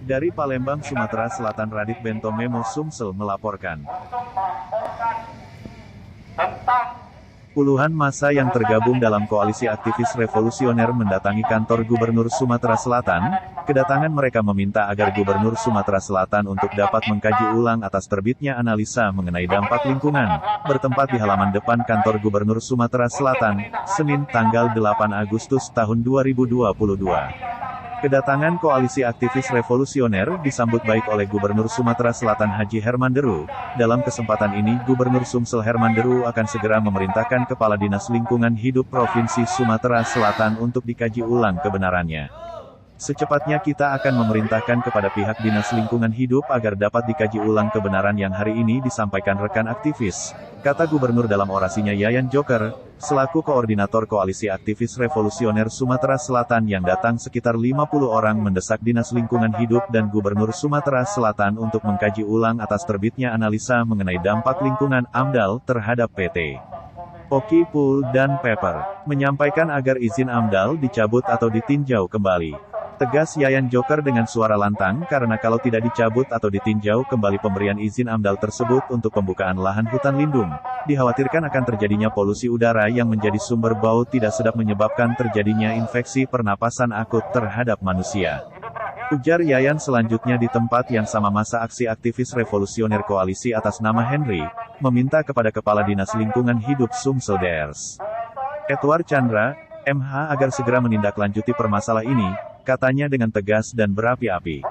Dari Palembang, Sumatera Selatan, Radit Bento Memo Sumsel melaporkan. Puluhan massa yang tergabung dalam koalisi aktivis revolusioner mendatangi kantor Gubernur Sumatera Selatan. Kedatangan mereka meminta agar Gubernur Sumatera Selatan untuk dapat mengkaji ulang atas terbitnya analisa mengenai dampak lingkungan, bertempat di halaman depan kantor Gubernur Sumatera Selatan, Senin tanggal 8 Agustus tahun 2022. Kedatangan koalisi aktivis revolusioner disambut baik oleh Gubernur Sumatera Selatan Haji Herman Deru. Dalam kesempatan ini, Gubernur Sumsel Herman Deru akan segera memerintahkan Kepala Dinas Lingkungan Hidup Provinsi Sumatera Selatan untuk dikaji ulang kebenarannya. Secepatnya kita akan memerintahkan kepada pihak Dinas Lingkungan Hidup agar dapat dikaji ulang kebenaran yang hari ini disampaikan rekan aktivis, kata Gubernur dalam orasinya. Yayan Joker, selaku koordinator koalisi aktivis revolusioner Sumatera Selatan yang datang sekitar 50 orang, mendesak Dinas Lingkungan Hidup dan Gubernur Sumatera Selatan untuk mengkaji ulang atas terbitnya analisa mengenai dampak lingkungan AMDAL terhadap PT Oki Pul dan Paper, menyampaikan agar izin AMDAL dicabut atau ditinjau kembali. Tegas Yayan Joker dengan suara lantang, karena kalau tidak dicabut atau ditinjau kembali pemberian izin AMDAL tersebut untuk pembukaan lahan hutan lindung, dikhawatirkan akan terjadinya polusi udara yang menjadi sumber bau tidak sedap menyebabkan terjadinya infeksi pernapasan akut terhadap manusia. Ujar Yayan. Selanjutnya di tempat yang sama, masa aksi aktivis revolusioner koalisi atas nama Henry, meminta kepada Kepala Dinas Lingkungan Hidup Sumsel Drs. Edward Chandra, MH agar segera menindaklanjuti permasalahan ini, katanya dengan tegas dan berapi-api.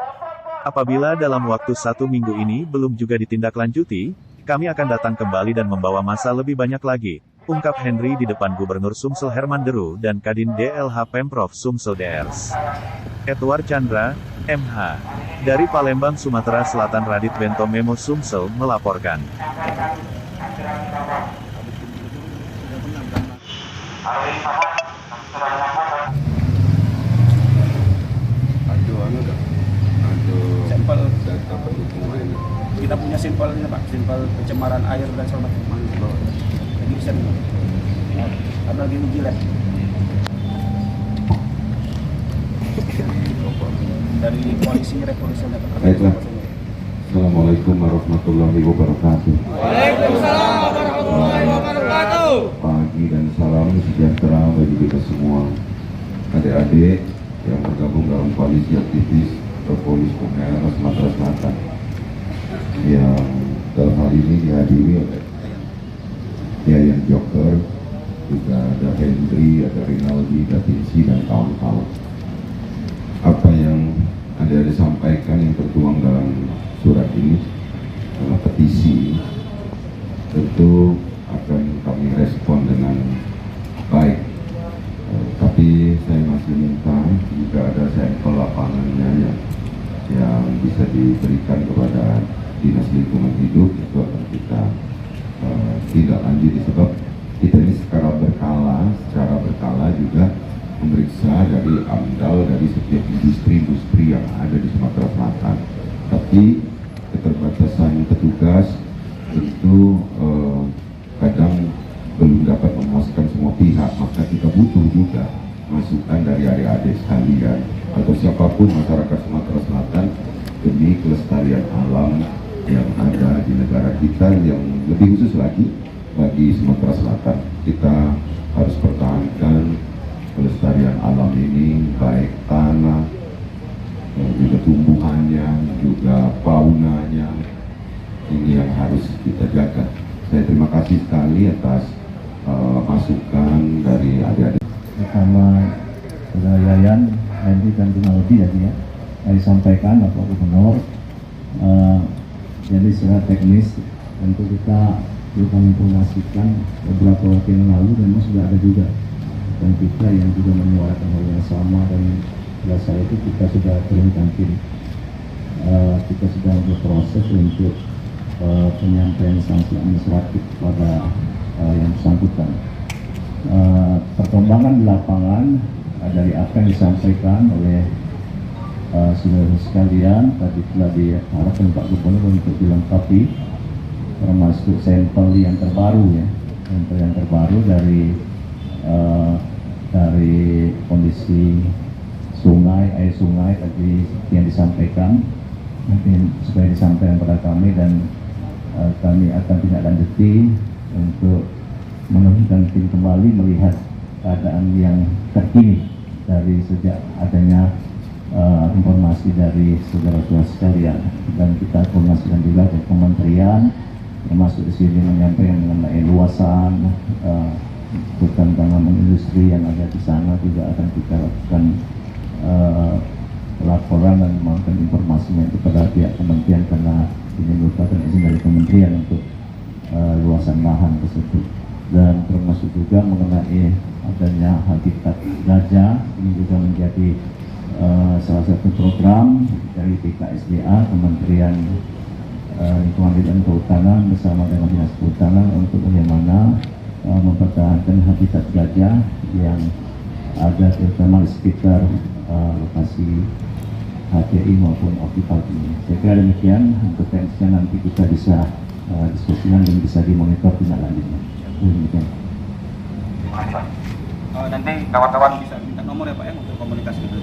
Apabila dalam waktu 1 minggu ini belum juga ditindaklanjuti, kami akan datang kembali dan membawa massa lebih banyak lagi, ungkap Henry di depan Gubernur Sumsel Herman Deru dan Kadin DLH Pemprov Sumsel Drs. Edward Chandra, MH. Dari Palembang, Sumatera Selatan, Radit Bento Memo Sumsel melaporkan. Sampel data pendukung kita punya sampelnya Pak, sampel pencemaran air dan segala macam. Jadi bisa karena lagi uji lab dari koalisi revolusioner. Baiklah. Assalamualaikum warahmatullahi wabarakatuh. Waalaikumsalam warahmatullahi wabarakatuh. Pagi dan salam sejahtera bagi kita semua, adik-adik yang tergabung dalam koalisi aktivis revolusioner Sumatera Selatan, yang dalam hal ini dihadiri oleh Yayan Joker, juga ada Henry, ada Rinaldi, ada Vinci, dan kawan-kawan. Apa yang ada disampaikan yang tertuang dalam surat ini, dalam petisi, tentu akan kami respon dengan baik. Tapi saya masih minta jika ada sampel lapangannya yang bisa diberikan kepada Dinas Lingkungan Hidup, itu akan kita tidak lanjut, sebab kita ini secara berkala juga memeriksa dari AMDAL, dari setiap industri-industri yang ada di Sumatera Selatan. Tapi keterbatasan petugas tentu kadang belum dapat memuaskan semua pihak, maka kita butuh juga masukan dari adik-adik sekalian atau siapapun masyarakat Sumatera Selatan demi kelestarian alam yang ada di negara kita, yang lebih khusus lagi bagi Sumatera Selatan. Kita harus pertahankan kelestarian alam ini, baik tanah, juga tumbuhannya, juga faunanya, ini yang harus kita jaga. Saya terima kasih sekali atas masukan dari adik-adik. Pertama, Saudara Yayan, Henry dan Rinaldi ya, saya sampaikan Bapak Gubernur. Jadi secara teknis tentu kita belum menginformasikan beberapa waktu yang lalu, memang sudah ada juga dan kita yang juga menyuarakan hal yang sama, dan pada saat itu kita sudah turunkan tim. Kita sudah berproses untuk penyampaian sanksi administratif kepada yang bersangkutan. Perkembangan di lapangan dari apa yang disampaikan oleh saudara sekalian tadi telah diharapkan Pak Gubernur untuk dilengkapi, termasuk sampel yang terbaru ya, sampel yang terbaru dari kondisi air sungai tadi yang disampaikan, mungkin supaya disampaikan pada kami, dan kami akan tindak lanjuti untuk menurunkan tim kembali melihat keadaan yang terkini dari sejak adanya informasi dari saudara-saudara sekalian, dan kita koordinasikan juga ke kementerian, termasuk di sini menyampaikan mengenai luasan hutan tanaman industri yang ada di sana, juga akan kita lakukan laporan dan memberikan informasinya kepada pihak kementerian, karena ini merupakan izin dari kementerian untuk luasan lahan tersebut. Dan termasuk juga mengenai adanya habitat gajah, ini juga menjadi salah satu program dari BKSDA, Kementerian Lingkungan Hidup dan Kehutanan bersama dengan Dinas Kehutanan untuk bagaimana mempertahankan habitat gajah yang ada terutama di sekitar lokasi HTI maupun Optipark ini. Saya kira demikian, untuk teknisnya nanti kita bisa diskusikan dan bisa dimonitor tindak lanjutnya. Demikian. Nanti kawan-kawan bisa minta nomor ya Pak ya untuk komunikasi dulu.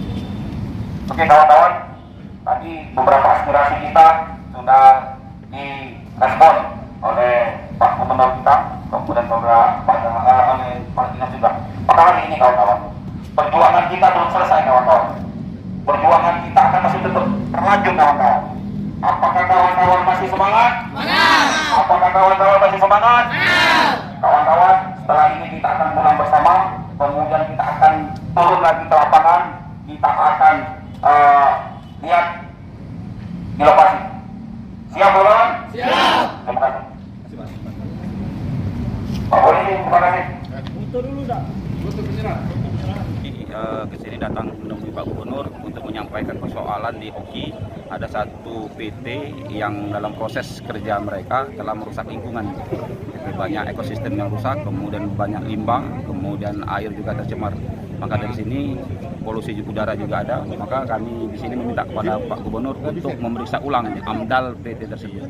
Oke kawan-kawan, tadi beberapa aspirasi kita sudah direspon oleh Pak Gubernur kita, kemudian juga oleh Pak Dinas juga. Maka hari ini kawan-kawan, perjuangan kita belum selesai kawan-kawan. Perjuangan kita akan masih tetap berlanjut kawan-kawan. Apakah kawan-kawan masih semangat? Semangat! Apakah kawan-kawan masih semangat? Semangat! Kawan-kawan, setelah ini kita akan pulang bersama, kemudian kita akan turun lagi ke lapangan, kita akan lihat di lokasi. Siap kawan? Siap! Terima kasih. Pak Polisi, terima kasih. Ke sini datang menemui Pak Gubernur untuk menyampaikan persoalan di Oki. Ada satu PT yang dalam proses kerja mereka telah merusak lingkungan. Banyak ekosistem yang rusak, kemudian banyak limbah, kemudian air juga tercemar. Maka dari sini polusi udara juga ada. Maka kami di sini meminta kepada Pak Gubernur untuk memeriksa ulang AMDAL PT tersebut.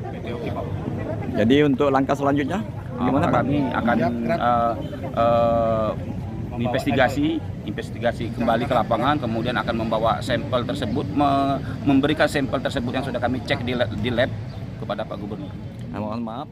Jadi untuk langkah selanjutnya gimana Pak? Kami akan investigasi kembali ke lapangan, kemudian akan membawa sampel tersebut, memberikan sampel tersebut yang sudah kami cek di lab kepada Pak Gubernur. Mohon maaf.